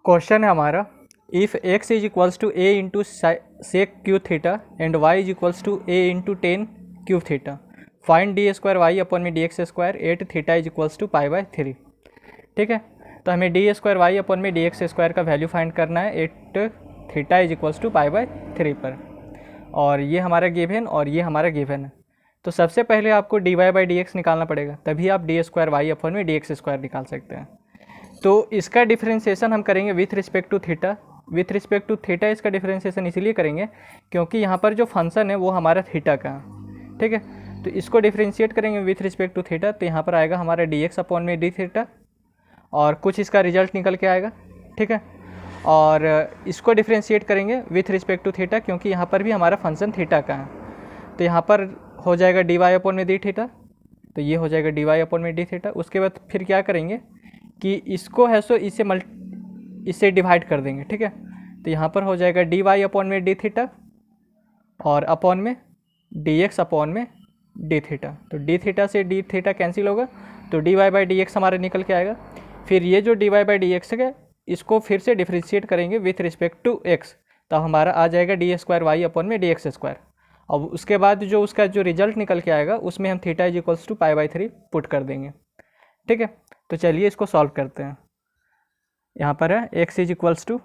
Question है हमारा, if x is equals to a into sec cube theta and y is equals to a into tan cube theta, find D square Y upon में D x square at theta is equals to pi by 3। ठीक है, तो हमें D square Y upon में D x square का value find करना है at theta is equals to pi by 3 पर, और ये हमारा गिवन और ये हमारा गिवन है। तो सबसे पहले आपको d Y by D x निकालना पड़ेगा, तभी आप डी स्क्वायर वाई अपॉन में डी एक्स स्क्वायर निकाल सकते हैं। तो इसका डिफरेंशिएशन हम करेंगे with respect to theta. With respect to theta इसका डिफरेंशिएशन इसलिए करेंगे क्योंकि यहाँ पर जो फंक्शन है वो हमारा थीटा का है। ठीक है, तो इसको डिफरेंशिएट करेंगे विथ रिस्पेक्ट टू थीटा, तो यहाँ पर आएगा हमारा डी एक्स अपॉन में डी थीटा और कुछ इसका रिजल्ट निकल के आएगा। ठीक है, और इसको डिफरेंशिएट करेंगे विथ रिस्पेक्ट टू थीटा क्योंकि यहाँ पर भी हमारा फंक्शन थीटा का है, तो यहाँ पर हो जाएगा डी वाई अपॉन में डी थीटा, तो ये हो जाएगा डी वाई अपॉन में डी थीटा। उसके बाद फिर क्या करेंगे कि इसको है सो इससे डिवाइड कर देंगे। ठीक है, तो यहाँ पर हो जाएगा डी वाई अपॉन में डी थीटा और अपॉन में डी एक्स अपॉन में डी थीटा, तो डी थीटा से डी थीटा कैंसिल होगा, तो d Y by D x हमारे निकल के आएगा। फिर ये जो d Y by D x है इसको फिर से डिफ्रेंशिएट करेंगे विथ रिस्पेक्ट टू एक्स, तो हमारा आ जाएगा डी स्क्वायर वाई अपॉन में डी एक्स स्क्वायर। अब उसके बाद जो उसका जो रिजल्ट निकल के आएगा उसमें हम theta is equals to pi by 3 put कर देंगे। ठीक है, तो चलिए इसको सॉल्व करते हैं। यहाँ पर है x is equals to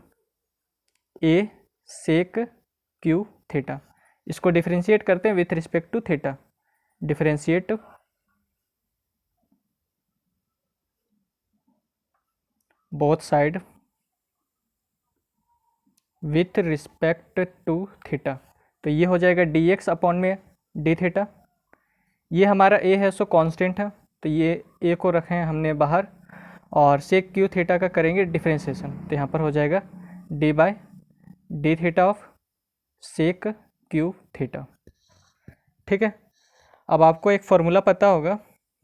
a sec cube theta, इसको डिफरेंशिएट करते हैं with respect to theta. Differentiate both side with respect to theta, तो ये हो जाएगा डी एक्स अपॉन में डी थीटा। ये हमारा ए है सो कांस्टेंट है, तो ये ए को रखें हमने बाहर, और सेक क्यू थीटा का करेंगे डिफरेंशिएशन, तो यहाँ पर हो जाएगा d by D theta of sec cube theta. ठीक है, अब आपको एक फॉर्मूला पता होगा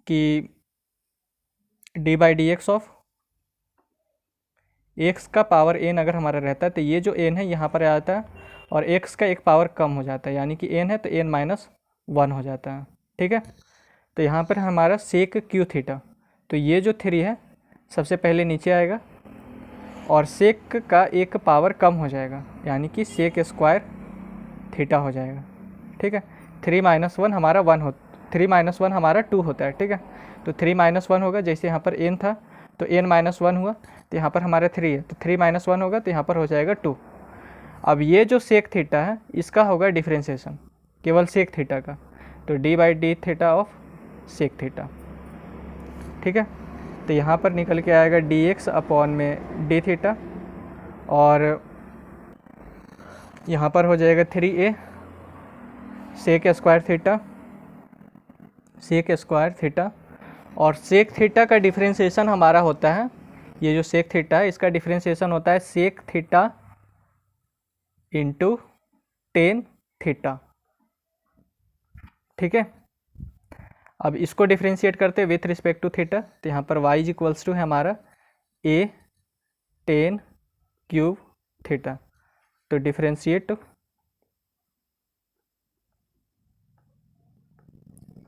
कि d by D x of x का पावर एन अगर हमारा रहता है तो ये जो एन है यहाँ पर आ जाता है और एक्स का एक पावर कम हो जाता है, यानी कि एन है तो एन माइनस 1 हो जाता है। ठीक है, तो यहाँ पर हमारा सेक क्यू थीटा, तो ये जो 3 है सबसे पहले नीचे आएगा और सेक का एक पावर कम हो जाएगा, यानी कि सेक स्क्वायर थीटा हो जाएगा। ठीक है, 3 माइनस 1 हमारा 1 हो, 3 माइनस 1 हमारा 2 होता है। ठीक है, तो 3 माइनस 1 होगा, जैसे यहाँ पर एन था तो एन माइनस 1 हुआ, तो यहाँ पर हमारा 3 है, तो 3 माइनस 1 होगा, तो यहाँ पर हो जाएगा 2। अब ये जो सेक थीटा है इसका होगा डिफरेंशिएशन केवल सेक थीटा का, तो D by D theta of sec theta. ठीक है, तो यहाँ पर निकल के आएगा डी एक्स अपॉन में डी थीटा और यहाँ पर हो जाएगा 3a sec square theta, sec square theta, और सेक थीटा का डिफरेंशिएशन हमारा होता है, ये जो सेक थीटा है इसका डिफरेंशिएशन होता है sec theta into tan theta. ठीक है, अब इसको डिफरेंशिएट करते हैं विथ रिस्पेक्ट टू थीटा, तो यहाँ पर y इज इक्वल्स टू है हमारा a टेन क्यूब थीटा, तो differentiate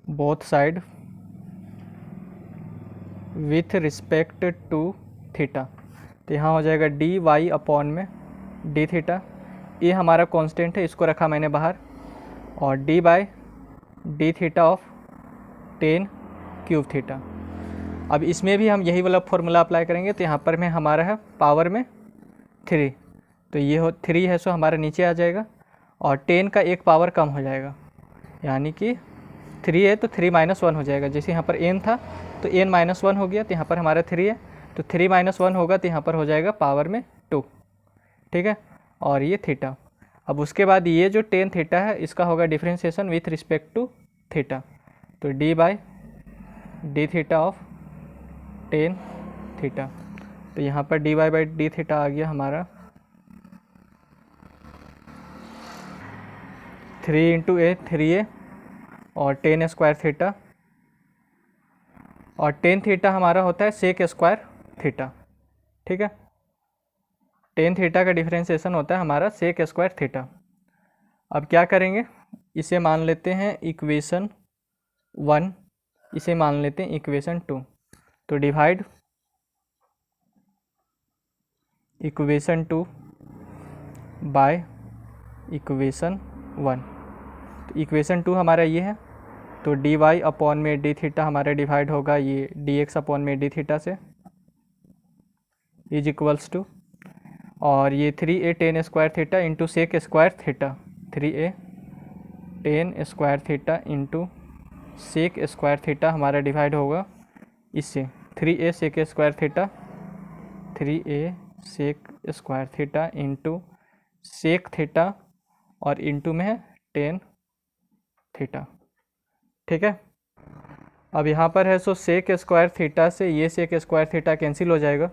both side with respect to theta, तो यहाँ हो जाएगा डी वाई अपॉन में डी थीटा, ये हमारा कांस्टेंट है इसको रखा मैंने बाहर, और d by D theta of tan cube theta. अब इसमें भी हम यही वाला फॉर्मूला अप्लाई करेंगे, तो यहाँ पर में हमारा है पावर में 3, तो ये हो 3 है सो हमारा नीचे आ जाएगा और 10 का एक पावर कम हो जाएगा, यानी कि 3 है तो 3 माइनस 1 हो जाएगा, जैसे यहाँ पर n था तो n माइनस 1 हो गया, तो यहाँ पर हमारा 3 है तो 3 माइनस 1 होगा, तो यहाँ पर हो जाएगा पावर में 2। ठीक है, और ये थीटा। अब उसके बाद ये जो टेन थीटा है इसका होगा differentiation with respect to theta, तो D by D theta of tan theta, तो यहाँ पर D Y by D theta आ गया हमारा 3 इंटू ए 3a और टेन स्क्वायर थीटा, और टेन थीटा हमारा होता है सेक स्क्वायर थीटा। ठीक है, टेन थीटा का डिफरेंशिएशन होता है हमारा सेक स्क्वायर थीटा। अब क्या करेंगे, इसे मान लेते हैं इक्वेशन 1, इसे मान लेते हैं इक्वेशन 2, तो डिवाइड इक्वेशन 2 बाय इक्वेशन 1। तो इक्वेशन 2 हमारा ये है, तो dy अपॉन में डी थीटा हमारा डिवाइड होगा ये dx अपॉन में डी थीटा से, इज इक्वल्स टू, और ये 3a tan square theta into sec square theta, 3a tan square theta into sec square theta हमारा डिवाइड होगा इससे 3a sec square theta, 3a sec square theta into sec theta और into में है ten theta. ठीक है, अब यहाँ पर है सो सेक स्क्वायर थीटा से ये सेक स्क्वायर थीटा कैंसिल हो जाएगा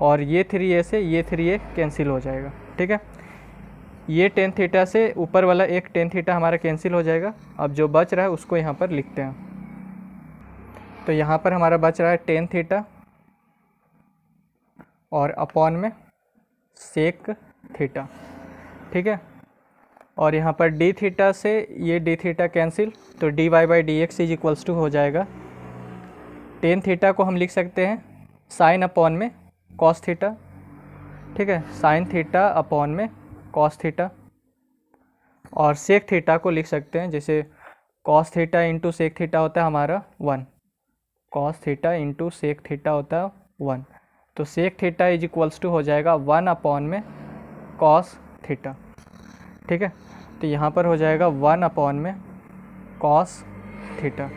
और ये 3a से ये 3a कैंसिल हो जाएगा। ठीक है, ये टेन थीटा से ऊपर वाला एक टेन थीटा हमारा कैंसिल हो जाएगा। अब जो बच रहा है उसको यहाँ पर लिखते हैं, तो यहाँ पर हमारा बच रहा है टेन थीटा और अपॉन में सेक थीटा। ठीक है, और यहाँ पर डी थीटा से ये डी थीटा कैंसिल, तो d Y by D x is equals to हो जाएगा, टेन थीटा को हम लिख सकते हैं साइन अपॉन में कॉस थीटा। ठीक है, साइन थीटा अपॉन में कॉस थीटा, और सेक थीटा को लिख सकते हैं जैसे cos theta into sec theta होता है हमारा 1, cos theta into sec theta होता है 1, तो sec theta is equals to हो जाएगा 1 अपॉन में कॉस थीटा। ठीक है, तो यहाँ पर हो जाएगा 1 अपॉन में कॉस थीटा,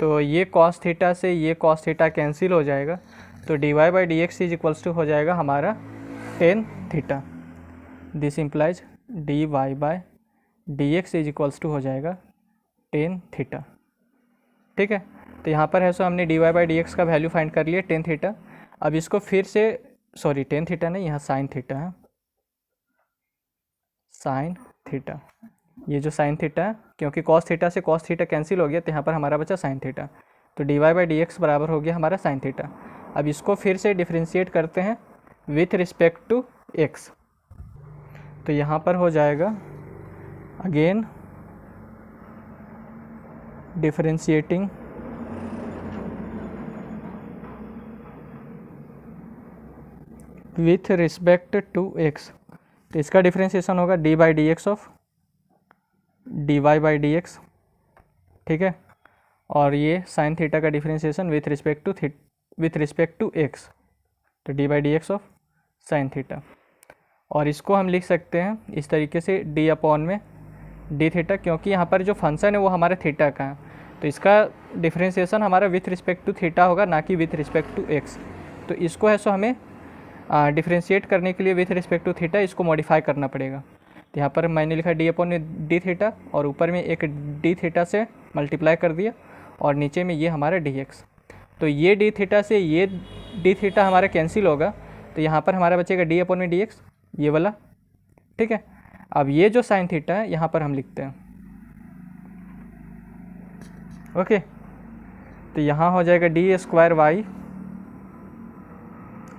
तो ये कॉस थीटा से ये कॉस थीटा कैंसिल हो जाएगा, तो d Y by D x is equals to हो जाएगा हमारा tan theta. This implies d y by d x is equals to हो जाएगा टेन थीटा। ठीक है, तो यहाँ पर है सो हमने d Y by D x का वैल्यू फाइंड कर लिया टेन थीटा। अब इसको फिर से, सॉरी टेन थीटा नहीं, यहाँ साइन थीटा है, साइन थीटा, ये जो साइन थीटा है क्योंकि कॉस थीटा से कॉस थीटा कैंसिल हो गया तो यहाँ पर हमारा बचा साइन थीटा, तो d Y by D x बराबर हो गया हमारा साइन थीटा। अब इसको फिर से डिफ्रेंशिएट करते हैं विथ रिस्पेक्ट टू एक्स, तो यहाँ पर हो जाएगा again differentiating with respect to X, तो इसका डिफ्रेंशिएशन होगा D by D x of D Y by D X. ठीक है, और ये साइन थीटा का differentiation with respect to X, तो D by D x of sine theta, और इसको हम लिख सकते हैं इस तरीके से डी अपॉन में डी थीटा, क्योंकि यहाँ पर जो फंक्शन है वो हमारे थीटा का है, तो इसका डिफ्रेंशिएशन हमारा विथ रिस्पेक्ट टू थीटा होगा ना कि विथ रिस्पेक्ट टू एक्स। तो इसको है सो हमें डिफ्रेंशिएट करने के लिए विथ रिस्पेक्ट टू थीटा इसको मॉडिफाई करना पड़ेगा। तो यहाँ पर मैंने लिखा डी अपॉन में डी थीटा और ऊपर में एक डी थीटा से मल्टीप्लाई कर दिया और नीचे में ये हमारा डी एक्स, तो ये डी थीटा से ये डी थीटा हमारा कैंसिल होगा, तो यहाँ पर हमारा बचेगा डी अपॉन में डी एक्स ये वाला। ठीक है, अब ये जो साइन थीटा है यहाँ पर हम लिखते हैं, ओके, तो यहाँ हो जाएगा डी स्क्वायर वाई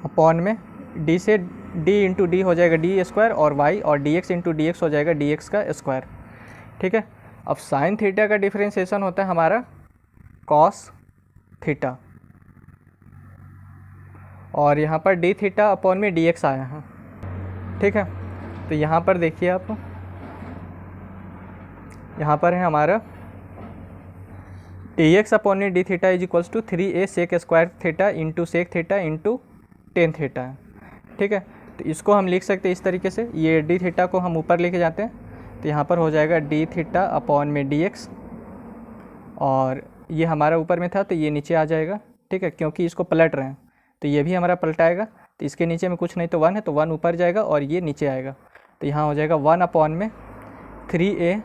अपॉन में डी से डी इंटू डी हो जाएगा डी स्क्वायर और वाई, और D x into D x हो जाएगा डी एक्स का स्क्वायर। ठीक है, अब साइन थीटा का डिफ्रेंशिएशन होता है हमारा कॉस थीटा, और यहाँ पर डी थीटा अपॉन में डी एक्स आया है। ठीक है, तो यहाँ पर देखिए आप, यहाँ पर है हमारा डी एक्स अपॉन में D theta is equals to 3a sec square theta into sec theta into tan theta है। ठीक है, तो इसको हम लिख सकते हैं इस तरीके से, ये डी थीटा को हम ऊपर लेके जाते हैं, तो यहाँ पर हो जाएगा डी थीटा अपॉन में डी एक्स, और ये हमारा ऊपर में था तो ये नीचे आ जाएगा। ठीक है, क्योंकि इसको पलट रहे हैं तो ये भी हमारा पलटाएगा, तो इसके नीचे में कुछ नहीं तो 1 है, तो 1 ऊपर जाएगा और ये नीचे आएगा, तो यहाँ हो जाएगा 1 अपॉन में 3a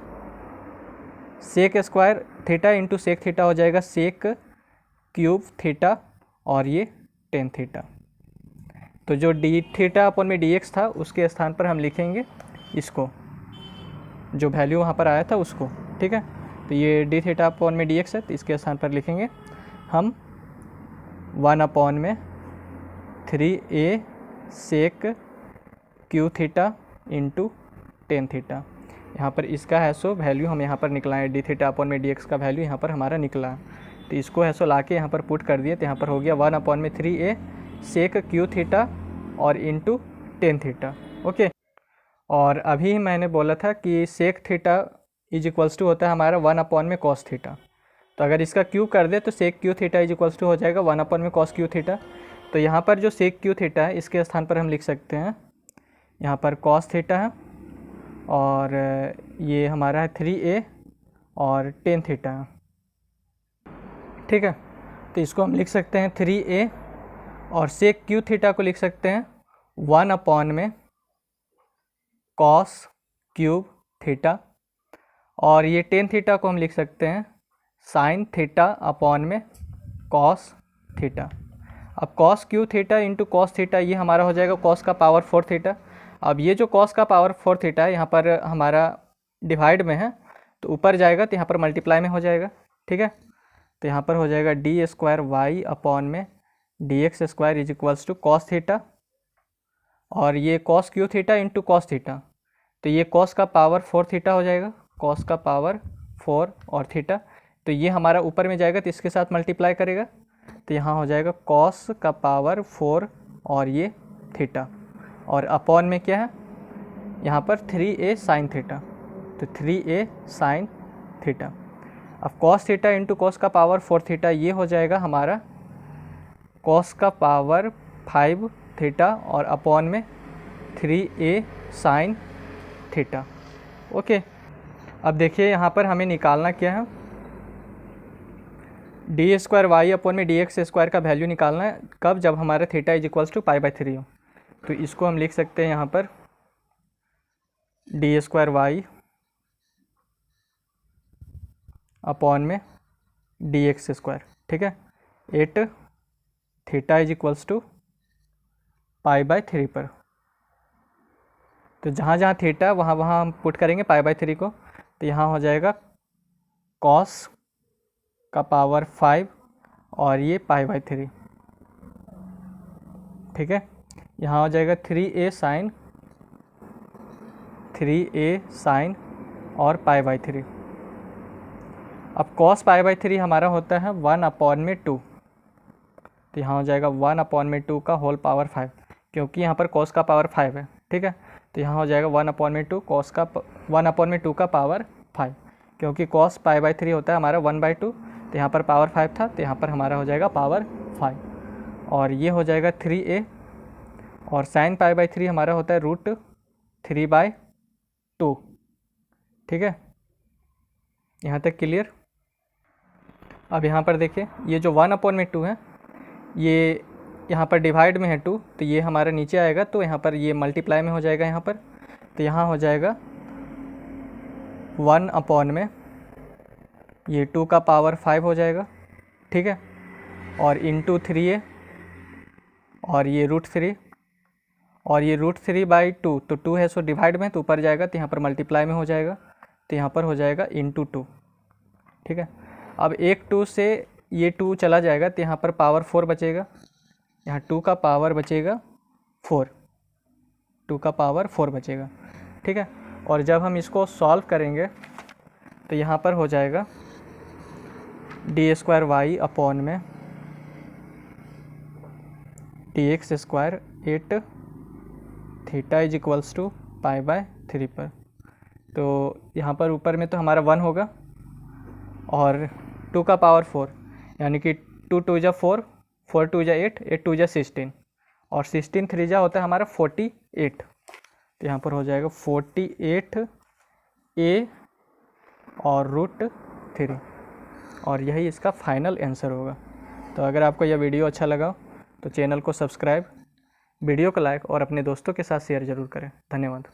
sec square theta into sec theta हो जाएगा सेक क्यूब थीटा और ये टेन थीटा। तो जो डी थीटा अपॉन में डी एक्स था उसके स्थान पर हम लिखेंगे इसको, जो वैल्यू वहाँ पर आया था उसको। ठीक है, तो ये डी थीटा अपॉन में डी एक्स है, तो इसके स्थान पर लिखेंगे हम 1 अपॉन में 3a sec cube theta into tan theta. यहाँ पर इसका है सो वैल्यू हम यहाँ पर निकला है, डी थीटा अपॉन में डी एक्स का वैल्यू यहाँ पर हमारा निकला है, तो इसको है सो ला के यहाँ पर पुट कर दिए, तो यहाँ पर हो गया 1 अपॉन में 3a सेक क्यू थीटा और इंटू टेन थीटा। ओके, और अभी मैंने बोला था कि sec theta is equals to होता है हमारा 1 में कॉस थीटा। तो अगर इसका क्यू कर दे तो sec cube theta is equals to हो जाएगा 1 में कॉस क्यू थीटा। तो यहाँ पर जो सेक क्यू थीटा है इसके स्थान पर हम लिख सकते हैं, यहाँ पर कॉस थीटा है और ये हमारा है 3a और टेन थीटा है। ठीक है, तो इसको हम लिख सकते हैं 3a और सेक क्यू थीटा को लिख सकते हैं 1 में कॉस क्यूब थीटा, और ये टेन थीटा को हम लिख सकते हैं साइन थीटा अपॉन में कॉस थीटा। अब cos cube theta into cos theta ये हमारा हो जाएगा कॉस का पावर 4 थीटा। अब ये जो कॉस का पावर 4 थीटा है यहाँ पर हमारा डिवाइड में है, तो ऊपर जाएगा तो यहाँ पर मल्टीप्लाई में हो जाएगा। ठीक है, तो यहाँ पर हो जाएगा डी स्क्वायर वाई अपॉन में D x square is equals to cos theta, और ये cos cube theta into cos theta, तो ये कॉस का पावर 4 थीटा हो जाएगा, कॉस का पावर 4 और थीटा। तो ये हमारा ऊपर में जाएगा तो इसके साथ मल्टीप्लाई करेगा, तो यहाँ हो जाएगा कॉस का पावर 4 और ये थीटा, और अपॉन में क्या है यहाँ पर 3a साइन थीटा, तो 3a साइन थीटा। अब कॉस थीटा इंटू कॉस का पावर 4 थीटा ये हो जाएगा हमारा कॉस का पावर 5 थीटा और अपॉन में 3a साइन थीटा। ओके, अब देखिए यहाँ पर हमें निकालना क्या है, डी स्क्वायर वाई अपॉन में डी एक्स स्क्वायर का वैल्यू निकालना है, कब, जब हमारा थीटा इज इक्वल्स टू π/3 हो। तो इसको हम लिख सकते हैं यहाँ पर डी स्क्वायर वाई अपॉन में डी एक्स स्क्वायर। ठीक है, 8 थीटा इज इक्वल्स टू π/3 पर, तो जहाँ जहाँ थीटा वहाँ वहाँ हम पुट करेंगे π/3 को, तो यहाँ हो जाएगा कॉस का पावर 5 और ये π/3। ठीक है, यहाँ हो जाएगा 3a साइन और π/3। अब कॉस π/3 हमारा होता है 1/2, तो यहाँ हो जाएगा 1/2 का होल पावर 5, क्योंकि यहाँ पर कॉस का पावर 5 है। ठीक है, तो यहाँ हो जाएगा 1/2 कॉस का 1/2 का पावर 5, क्योंकि कॉस π/3 होता है हमारा 1/2, तो यहाँ पर पावर 5 था, तो यहाँ पर हमारा हो जाएगा पावर 5, और ये हो जाएगा 3a, और साइन π/3 हमारा होता है √3/2। ठीक है, यहाँ तक क्लियर। अब यहाँ पर देखिए ये जो 1/2 है ये यहाँ पर डिवाइड में है 2, तो ये हमारा नीचे आएगा, तो यहाँ पर ये मल्टीप्लाई में हो जाएगा यहाँ पर, तो यहाँ हो जाएगा 1 में ये 2 का पावर 5 हो जाएगा। ठीक है, और इंटू 3a और ये √3 और ये √3/2, तो 2 है सो डिवाइड में, तो ऊपर जाएगा तो यहाँ पर मल्टीप्लाई में हो जाएगा, तो यहाँ पर हो जाएगा इंटू 2। ठीक है, अब एक 2 से ये 2 चला जाएगा, तो यहाँ पर पावर 4 बचेगा, यहाँ 2 का पावर बचेगा 4, 2 का पावर 4 बचेगा। ठीक है, और जब हम इसको सॉल्व करेंगे तो यहाँ पर हो जाएगा डी स्क्वायर वाई अपॉन में D x square 8 theta is equals to π/3 पर। तो यहाँ पर ऊपर में तो हमारा 1 होगा और 2 का पावर 4, यानी कि 2 2 जा 4, 4 2 जा 8, 8 2 जा 16, और 16 3 जा होता है हमारा 48, तो यहाँ पर हो जाएगा 48a और √3, और यही इसका फाइनल आंसर होगा। तो अगर आपको यह वीडियो अच्छा लगा तो चैनल को सब्सक्राइब, वीडियो को लाइक और अपने दोस्तों के साथ शेयर ज़रूर करें। धन्यवाद।